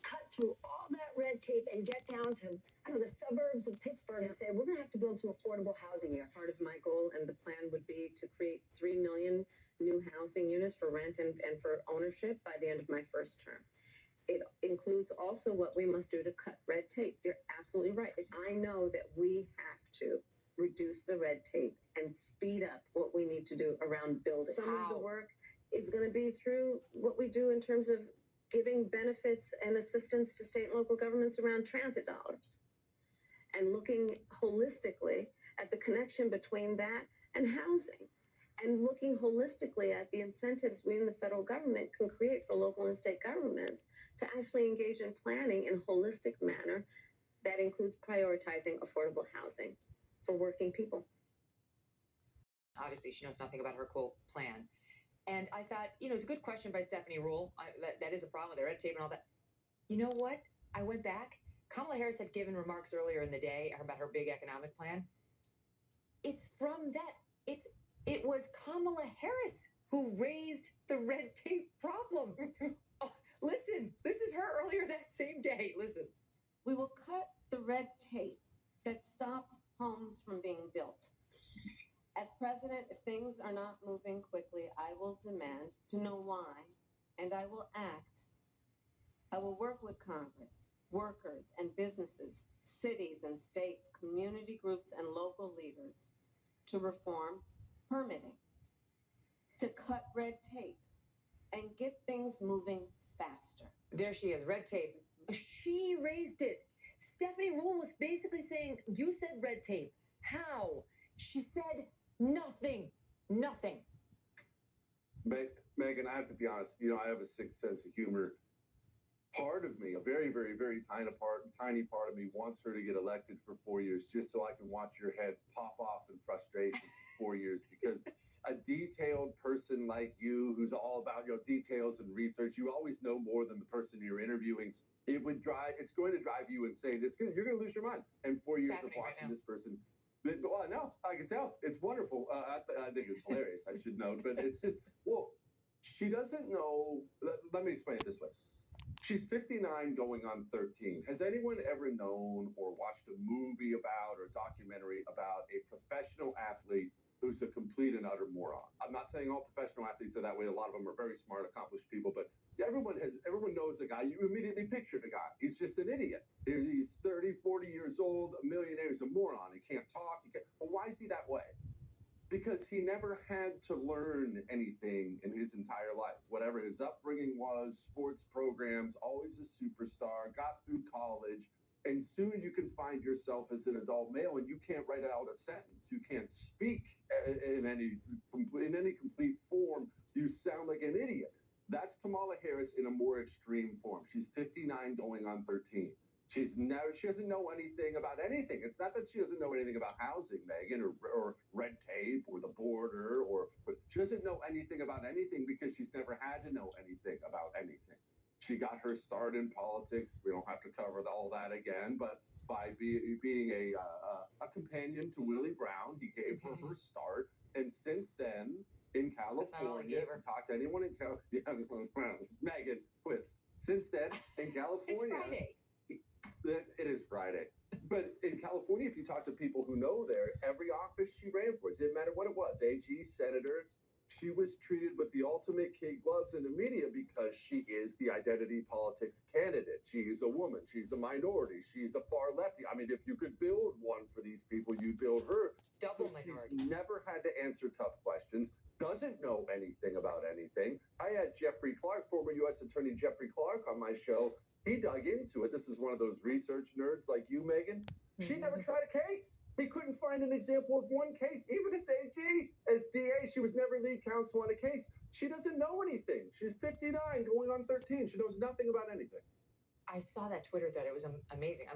cut through all that red tape and get down to, I don't know, the suburbs of Pittsburgh and say, we're going to have to build some affordable housing here. Part of my goal and the plan would be to create 3 million new housing units for rent and for ownership by the end of my first term. It includes also what we must do to cut red tape. You're absolutely right. I know that we have to reduce the red tape and speed up what we need to do around building. Some of the work is going to be through what we do in terms of giving benefits and assistance to state and local governments around transit dollars and looking holistically at the connection between that and housing, and looking holistically at the incentives we in the federal government can create for local and state governments to actually engage in planning in a holistic manner that includes prioritizing affordable housing for working people. Obviously, she knows nothing about her quote plan. And I thought, it's a good question by Stephanie Ruhle. That is a problem with the red tape and all that. You know what? I went back. Kamala Harris had given remarks earlier in the day about her big economic plan. It's from that. It was Kamala Harris who raised the red tape problem. Oh, listen, this is her earlier that same day. Listen. We will cut the red tape that stops homes from being built. As president, if things are not moving quickly, I will demand to know why, and I will act. I will work with Congress, workers and businesses, cities and states, community groups and local leaders to reform permitting, to cut red tape, and get things moving faster. There she is, red tape. She raised it. Stephanie Ruhle was basically saying, you said red tape. How? She said nothing. Nothing. Megan, I have to be honest, I have a sixth sense of humor. Part of me, a very, very, very tiny part of me wants her to get elected for 4 years just so I can watch your head pop off in frustration for 4 years, because a detailed person like you who's all about details and research, you always know more than the person you're interviewing. It's going to drive you insane. You're going to lose your mind. And 4 years of watching this person. Well, no, I can tell. It's wonderful. I think it's hilarious. I should know. But it's just, she doesn't know. Let me explain it this way. She's 59 going on 13. Has anyone ever known or watched a movie about or documentary about a professional athlete who's a complete and utter moron? I'm not saying all professional athletes are that way. A lot of them are very smart, accomplished people, but everyone knows a guy. You immediately picture the guy. He's just an idiot. He's 30, 40 years old, a millionaire. He's a moron. He can't talk. Well, why is he that way? Because he never had to learn anything in his entire life. Whatever his upbringing was, sports programs, always a superstar, got through college, and soon you can find yourself as an adult male and you can't write out a sentence. You can't speak in any complete form. You sound like an idiot. That's Kamala Harris in a more extreme form. She's 59 going on 13. She doesn't know anything about anything. It's not that she doesn't know anything about housing, Megan, or red tape or the border, but she doesn't know anything about anything because she's never had to know anything about anything. She got her start in politics. We don't have to cover all that again, but by being a companion to Willie Brown, he gave her start. And since then, in California, talk to anyone in California, Megan, quit. Since then, in California, it's Friday. It is Friday. But in California, if you talk to people who know there, every office she ran for, it didn't matter what it was, AG, senator, she was treated with the ultimate kid gloves in the media because she is the identity politics candidate. She's a woman. She's a minority. She's a far lefty. I mean, if you could build one for these people, you'd build her. Double minority. She's never had to answer tough questions, doesn't know anything about anything. I had Jeffrey Clark, former U.S. Attorney Jeffrey Clark, on my show. He dug into it. This is one of those research nerds like you, Megan. She never tried a case. He couldn't find an example of one case. Even as AG, as DA, she was never lead counsel on a case. She doesn't know anything. She's 59 going on 13. She knows nothing about anything. I saw that Twitter thread. It was amazing. I'm not